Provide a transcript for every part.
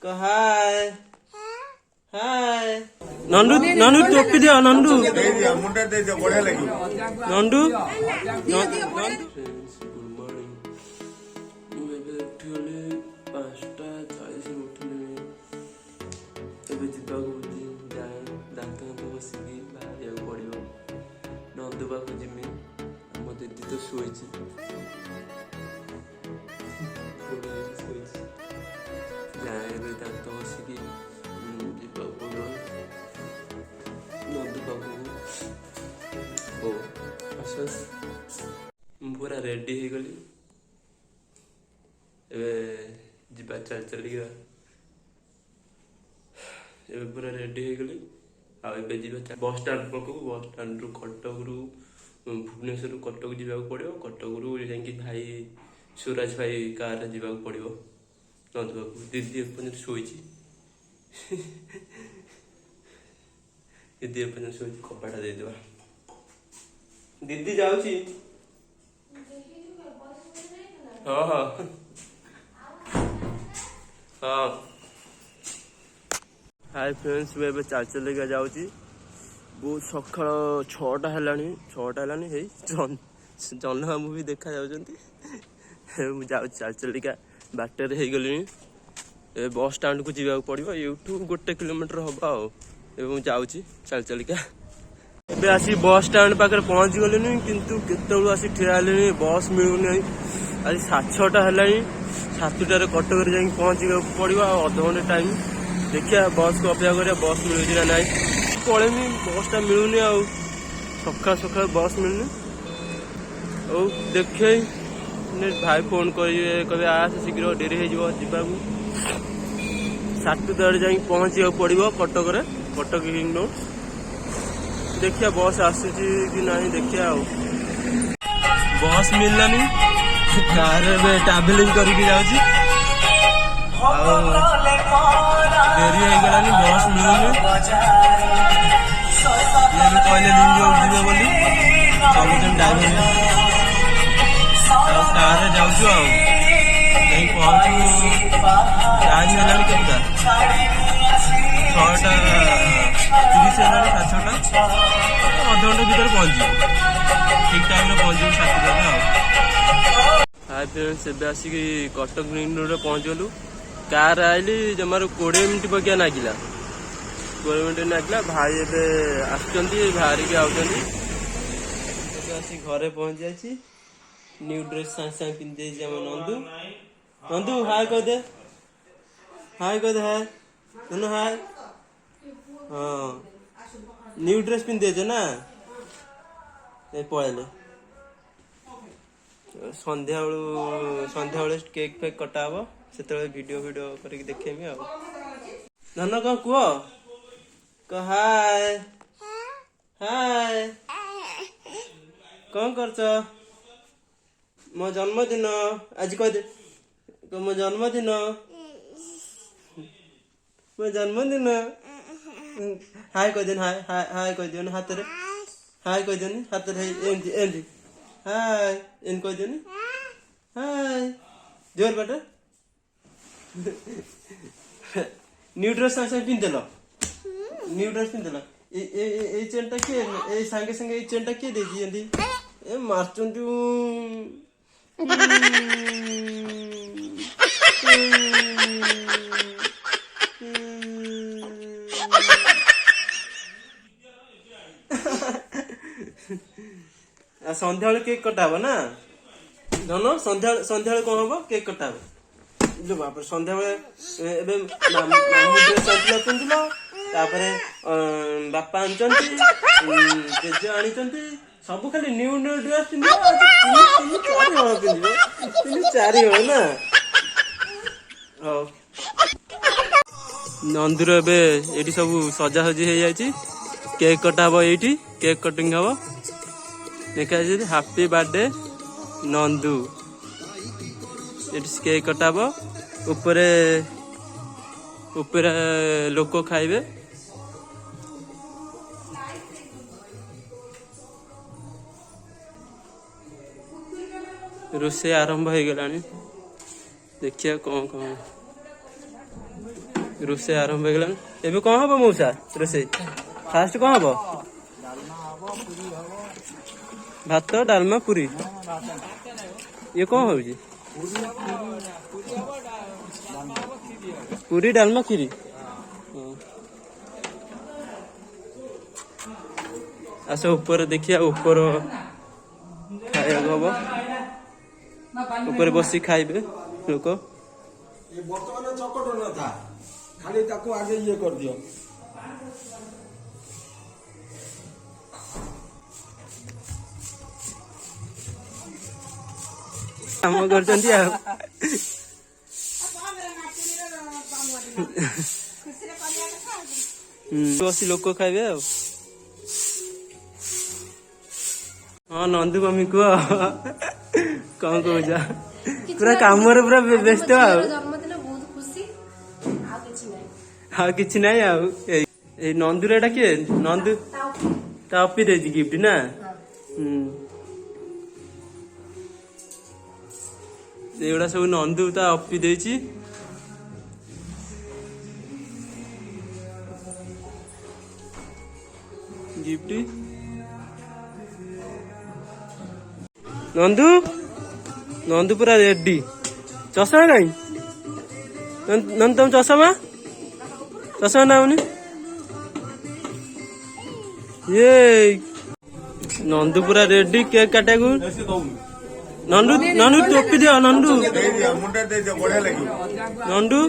हाय हाय नंदू नंदू टोपी दिया नंदू मुंडा दे दिया बढ़िया लगी नंदू नंदू पाक जिमी मो दीदी तो शुई दात बसिकी नंदू पाक पूरा रेडी हो गली जा चल चलिए पूरा रेडी हो गली बस स्टाण्ड पाक बस स्टाण्ड रु कटक रु भुवनेश्वर कटक जावाक पड़ो कटक रु जाकि भाई सुराज भाई कार जावाक पड़ो नंदू पाक दीदी एपर्यंत शुई दीदी एपर्यंत शुई कपाटा दे देवा दीदी जाऊची हाँ हाँ हाँ हाय फ्रेंड्स मैं चाल चलिका जाऊँगी बहुत सका 6टा है 6टा है जन मामू भी देखा मुझे चाल चलिका बाटर हो गली बस स्टाण्ड को जावाक पड़ो यूठू 1 किलोमीटर हम मुझे जाऊँगी चाल चलिका एबे आसी बस स्टाण्ड पाखे पहुँच गलुनि किंतु केतबेलु आसी ठिया हेलेनि बस मिलुनि आज 7:30 है 7टार कटक पहुँचा पड़ो अध घंटे टाइम देखिए बस को अपेक्षा करिया बस मिलूँ ना नाई पलैमी बसटा मिलूनी आ सका सका बस मिलूनी और देखे भाई फोन करेंगे आस शीघ्र डेरी हो 7टार जा पहुँचा पड़ो कटक कटक रिंग रोड देखिया बस आसूची कि नहीं देखिया बस मिललानी कार ट्रावेलिंग करके जाऊँगी डेरी हो गलानी बस मिलूनी कहले रिंग रोड जीवे बोली चलुन ड्राइवर कार जाऊँ पहुँचू टाइम है के 6:30 है 6:30 अध घंटे भर पहुँच ठीक टाइम पहुँच 7टार हाय फ्रेंड्स एबे आसिक कटक रिंग रोड पहुँच गलु कार आइली जमार 20 मिनट बगिया नागिला 20 मिनट नागिला भाई एबे आसुचंती बाहरी के आउचंती आसी घरे पहुँच जाइछि न्यू ड्रेस सांग सांग पिंधि देछि हम नंदू नंदू हाय कह दे हाय सुनो हाय हाँ न्यू ड्रेस पिंधि देछ ना पड़े संध्या बेलू केक फेक कटा हम से वीडियो करके देखेमी धन कौन कह हाय हाय कौन कर मो जन्मदिन आज कह दे मो जन्मदिन हाय कह देन हाय हाय हाय कह दियो हाथ रे हाय कह दियो हाथ रे एंडी हाय इन कह दियो हाय जोर बाटे न्यू ड्रेस पिंधल न्यू ड्रेस पिंधल ए चेनटा किए ए सांगे सांगे चेनटा किए देजी एंडी ए मारचंती संध्या केक कटा ना धन संध्या कौन हम केक कटा जो बाप संध्या मामू ड्रेस आनी पिंधिल बापा आनी जेज आनी सब खाली न्यू न्यू ड्रेस पिंध 4 हल ना नंदूर एटी सब सजासजी हो जाए केक कटा हम ये केक कटिंग हम देखा हैप्पी बर्थडे नंदू ये केक कटा हम ऊपर लोक खाइबे रोसे आरंभ हो गलानी देखिए कौन कौन ରୋଷେଇ ଆରମ୍ଭ ହେଇଗଲାଣି। ଏବେ କଣ ହବ ମଉସା ରୋଷେଇ? ଫାଷ୍ଟ କଣ ହବ? ଭାତ ଡାଲମା ପୁରୀ। ଇଏ କଣ ହଉଛି? ପୁରୀ ଡାଲମା କ୍ଷୀରି। ଆସ ଉପରେ ଦେଖିବା, ଉପର ଖାଇବାକୁ ହବ। ଉପରେ ବସି ଖାଇବେ ଲୋକ। ବର୍ତ୍ତମାନ ଚକଟ ନଥା, ଖାଲି ତାକୁ ଆଗେ ଇଏ କରିଦିଅ। କାମ କରୁଛନ୍ତି ଆଉ। ବସି ଲୋକ ଖାଇବେ ଆଉ। ହଁ ନନ୍ଦୁ ମମି କୁହ, କଣ କହୁଛ? ପୁରା କାମରେ ପୁରା ବ୍ୟସ୍ତ ଆଉ। ଆଉ କିଛି ନାହିଁ ଆଉ। ଏଇ ନନ୍ଦୁର ଏଟା କିଏ? ନନ୍ଦୁ ତା ଅପି ଦେଇଛି ଗିଫ୍ଟ ନା? ଏଗୁଡା ସବୁ ନନ୍ଦୁ ତା ଅପି ଦେଇଛି। ଗିଫ୍ଟ ନନ୍ଦୁ, ନନ୍ଦୁ ପୁରା ରେଡି। ଚଷମା କାଇଁ ନନ୍ଦୁ? ତମ ଚଷମା ନାଉନି? ଇଏ ନନ୍ଦୁ ପୁରା ରେଡି କେକ୍ କାଟିବାକୁ। ନନ୍ଦୁ ନନ୍ଦୁ ଟୋପି ଦିଅ। ନନ୍ଦୁ ମୁଣ୍ଡ ଦେଇଦିଅ ବଢିଆ ଲାଗିବ। ନନ୍ଦୁ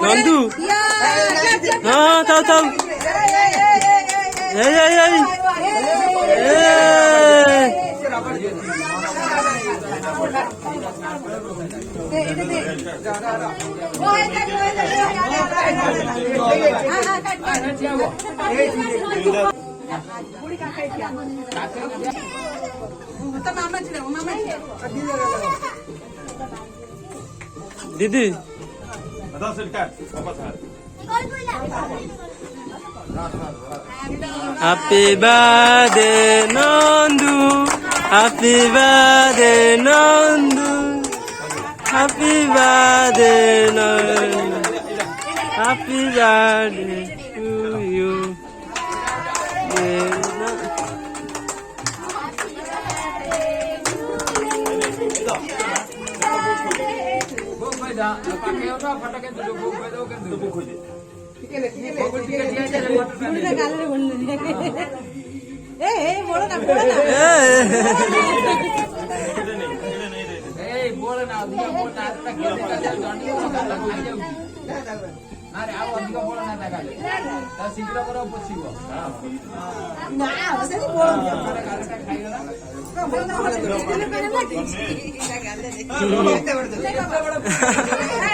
ନନ୍ଦୁ ହଁ ଥାଉ ଥାଉ। ଏଇ ଏଇ ଏଇ दीदी happy birthday Nandu, happy birthday Nandu, happy birthday Nandu, happy birthday to you.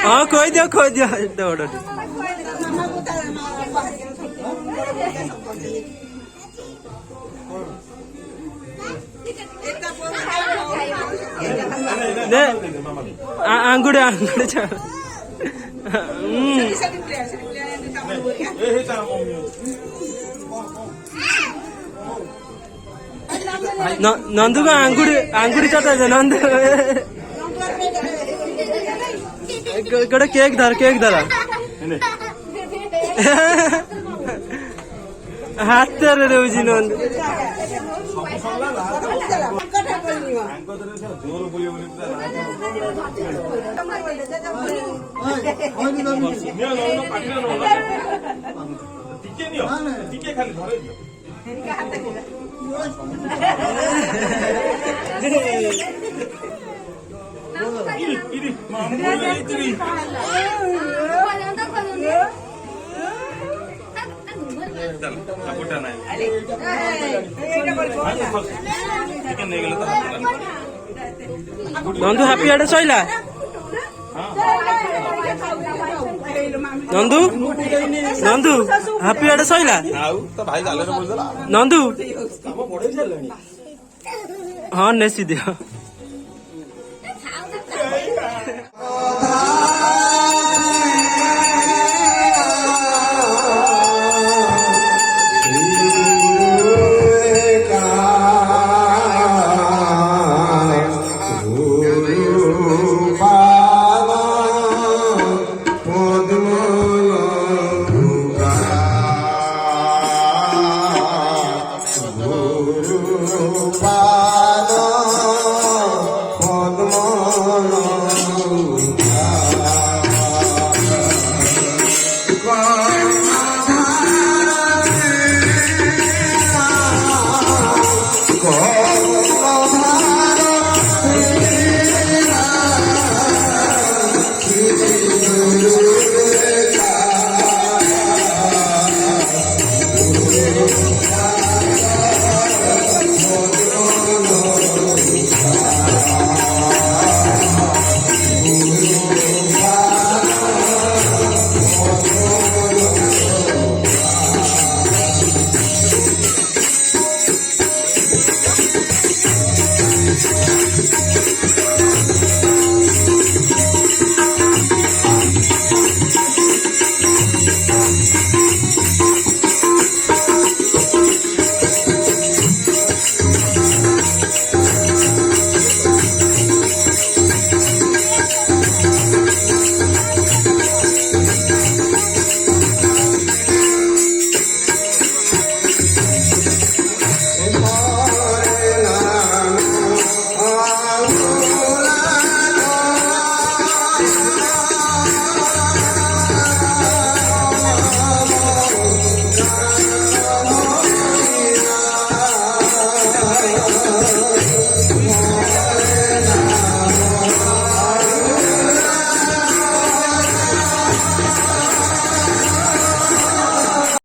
हाँ खोई दिया एते बड़ आंगुड़े नंदू का आंगुड़ी चटा दे नंदू। गोटे केक धर हाथ रोजी नंदू। नंदू हैप्पी बर्थडे सइला। नंदू नंदू हैप्पी बर्थडे सइला। नंदू हाँ नेसी दियो।